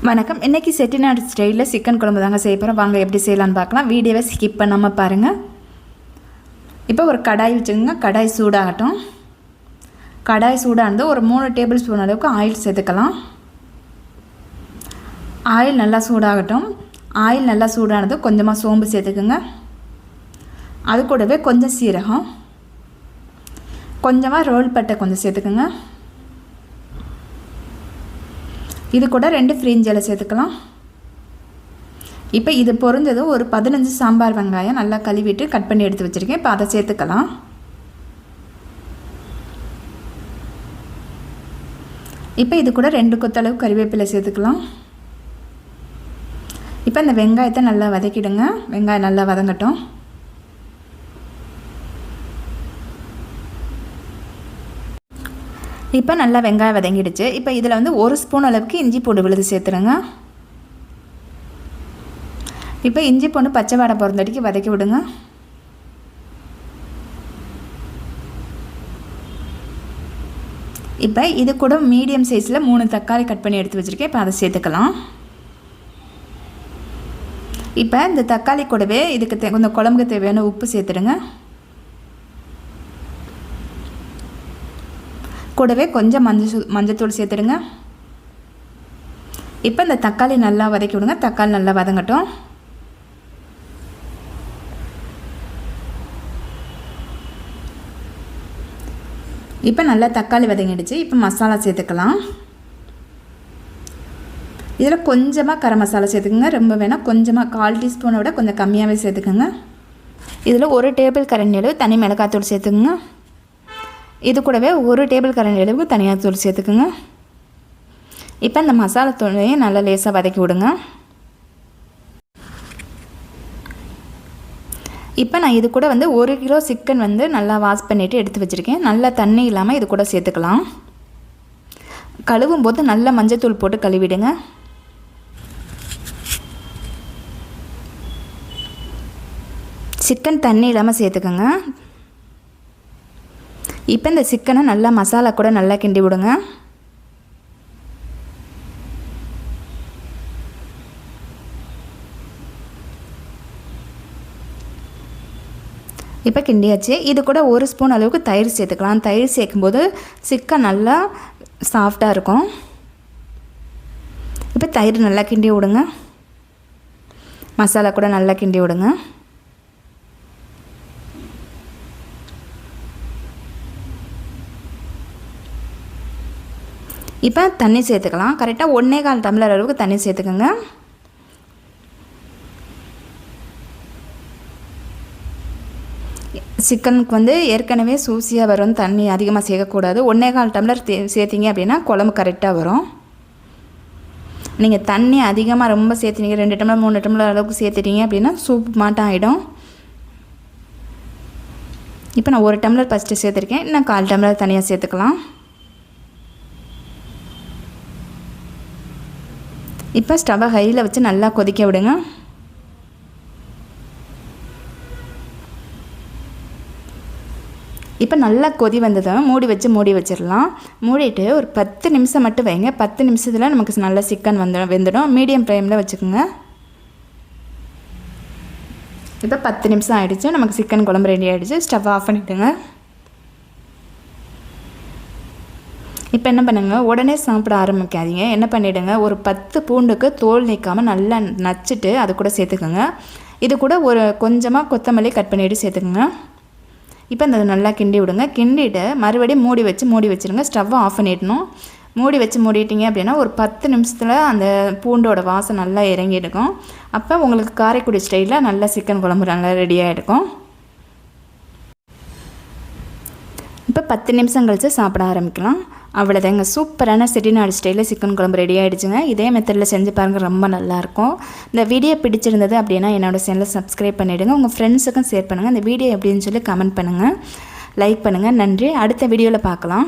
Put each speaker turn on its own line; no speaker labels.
வணக்கம். இன்றைக்கி செட்டிநாடு ஸ்டைலில் சிக்கன் குழம்பு தாங்க செய்ய போகிறோம். வாங்க எப்படி செய்யலான்னு பார்க்கலாம். வீடியோவை ஸ்கிப் பண்ணாமல் பாருங்கள். இப்போ ஒரு கடாய் வச்சுக்கோங்க. கடாய் சூடாகட்டும். கடாய் சூடானது ஒரு 3 டேபிள் ஸ்பூன் அளவுக்கு ஆயில் சேர்த்துக்கலாம். ஆயில் நல்லா சூடாகட்டும். ஆயில் நல்லா சூடானது கொஞ்சமாக சோம்பு சேர்த்துக்குங்க. அது கூடவே கொஞ்சம் சீரகம், கொஞ்சமாக ரோல் பட்டை கொஞ்சம் சேர்த்துக்குங்க. இது கூட 2 பிரிஞ்சி இலை சேர்த்துக்கலாம். இப்போ இது பொரிஞ்சதும் ஒரு 15 சாம்பார் வெங்காயம் நல்லா கழுவிட்டு கட் பண்ணி எடுத்து வச்சுருக்கேன். இப்போ அதை சேர்த்துக்கலாம். இப்போ இது கூட 2 கொத்தளவு கறிவேப்பிலை சேர்த்துக்கலாம். இப்போ இந்த வெங்காயத்தை நல்லா வதக்கிடுங்க. வெங்காயம் நல்லா வதங்கட்டும். இப்போ நல்லா வெங்காயம் வதங்கிடுச்சு. இப்போ இதில் வந்து 1 ஸ்பூன் அளவுக்கு இஞ்சி பூண்டு விழுது சேர்த்துருங்க. இப்போ இஞ்சி பூண்டு பச்சை வாடை போகிறதுக்கு வதக்கி விடுங்க. இப்போ இது கூட மீடியம் சைஸில் 3 தக்காளி கட் பண்ணி எடுத்து வச்சுருக்கேன். இப்போ அதை சேர்த்துக்கலாம். இப்போ இந்த தக்காளி கூடவே இதுக்கு கொஞ்சம் குழம்புக்கு தேவையான உப்பு சேர்த்துடுங்க. கூடவே கொஞ்சம் மஞ்சத்தூள் சேர்த்துடுங்க. இப்போ இந்த தக்காளி நல்லா வதக்கி விடுங்க. தக்காளி நல்லா வதங்கட்டும். இப்போ நல்லா தக்காளி வதங்கிடுச்சு. இப்போ மசாலா சேர்த்துக்கலாம். இதில் கொஞ்சமாக கரம் மசாலா சேர்த்துக்குங்க. ரொம்ப வேணால் கொஞ்சமாக 1/4 டீஸ்பூனை விட கொஞ்சம் கம்மியாகவே சேர்த்துக்குங்க. இதில் 1 டேபிள் கரண்டி அளவு தனி மிளகாத்தூள் சேர்த்துக்குங்க. இது கூடவே 1 டேபிள் கரண்டி அளவுக்கு தனியாக தூள் சேர்த்துக்குங்க. இப்போ இந்த மசாலா தூளையும் நல்லா லேசாக வதக்கி விடுங்க. இப்போ நான் இது கூட வந்து 1 கிலோ சிக்கன் வந்து நல்லா வாஷ் பண்ணிவிட்டு எடுத்து வச்சுருக்கேன். நல்லா தண்ணி இல்லாமல் இது கூட சேர்த்துக்கலாம். கழுவும் போது நல்லா மஞ்சத்தூள் போட்டு கழுவிடுங்க. சிக்கன் தண்ணி இல்லாமல் சேர்த்துக்கோங்க. இப்போ இந்த சிக்கனை நல்லா மசாலா கூட நல்லா கிண்டி விடுங்க. இப்போ கிண்டியாச்சு. இது கூட 1 ஸ்பூன் அளவுக்கு தயிர் சேர்த்துக்கலாம். தயிர் சேர்க்கும்போது சிக்கன் நல்லா சாஃப்டாக இருக்கும். இப்போ தயிர் நல்லா கிண்டி விடுங்க. மசாலா கூட நல்லா கிண்டி விடுங்க. இப்போ தண்ணி சேர்த்துக்கலாம். கரெக்டாக 1.25 டம்ளர் அளவுக்கு தண்ணி சேர்த்துக்கோங்க. சிக்கனுக்கு வந்து ஏற்கனவே சூசியாக வரும். தண்ணி அதிகமாக சேர்க்கக்கூடாது. 1.25 டம்ளர் சேர்த்திங்க அப்படின்னா குழம்பு கரெக்டாக வரும். நீங்கள் தண்ணி அதிகமாக ரொம்ப சேர்த்துனீங்க 2 டம்ளர் 3 டம்ளர் அளவுக்கு சேர்த்துட்டீங்க அப்படின்னா சூப் மாட்டம் ஆகிடும். இப்போ நான் 1 டம்ளர் ஃபஸ்ட்டு சேர்த்துருக்கேன். இன்னும் 1/4 டம்ளர் தனியாக சேர்த்துக்கலாம். இப்போ ஸ்டவ்வை ஹையில் வச்சு நல்லா கொதிக்க விடுங்க. இப்போ நல்லா கொதி வந்ததும் மூடி வச்சிடலாம். மூடிட்டு ஒரு 10 நிமிஷம் மட்டும் வைங்க. 10 நிமிஷத்தில் நமக்கு நல்லா சிக்கன் வெந்துடும். மீடியம் ஃப்ளேமில் வச்சுக்கோங்க. இப்போ 10 நிமிஷம் ஆகிடுச்சு. நமக்கு சிக்கன் குழம்பு ரெடி ஆகிடுச்சு. ஸ்டவ் ஆஃப் பண்ணிவிடுங்க. இப்போ என்ன பண்ணுங்க, உடனே சாப்பிட ஆரம்பிக்காதீங்க. என்ன பண்ணிவிடுங்க, ஒரு 10 பூண்டுக்கு தோல் நீக்காமல் நல்லா நச்சுட்டு அது கூட சேர்த்துக்கோங்க. இது கூட ஒரு கொஞ்சமாக கொத்தமல்லி கட் பண்ணிவிட்டு சேர்த்துக்கோங்க. இப்போ அந்த நல்லா கிண்டி விடுங்க. கிண்டிட்டு மறுபடியும் மூடி வச்சுருங்க. ஸ்டவ்வை ஆஃப் பண்ணிடணும். மூடிட்டிங்க அப்படின்னா ஒரு 10 நிமிஷத்தில் அந்த பூண்டோட வாசம் நல்லா இறங்கியிருக்கும். அப்போ உங்களுக்கு காரைக்குடி ஸ்டைலில் நல்லா சிக்கன் குழம்பு நல்லா ரெடியாக இருக்கும். இப்போ 10 நிமிஷம் கழித்து சாப்பிட ஆரம்பிக்கலாம். அவ்வளோதாங்க, சூப்பரான செட்டிநாடு ஸ்டைலில் சிக்கன் குழம்பு ரெடி ஆகிடுச்சுங்க. இதே மெத்தடில் செஞ்சு பாருங்கள், ரொம்ப நல்லாயிருக்கும். இந்த வீடியோ பிடிச்சிருந்தது அப்படின்னா என்னோடய சேனலை சப்ஸ்கிரைப் பண்ணிவிடுங்க. உங்கள் ஃப்ரெண்ட்ஸுக்கும் ஷேர் பண்ணுங்கள். இந்த வீடியோ எப்படின்னு சொல்லி கமெண்ட் பண்ணுங்கள், லைக் பண்ணுங்கள். நன்றி. அடுத்த வீடியோவில் பார்க்கலாம்.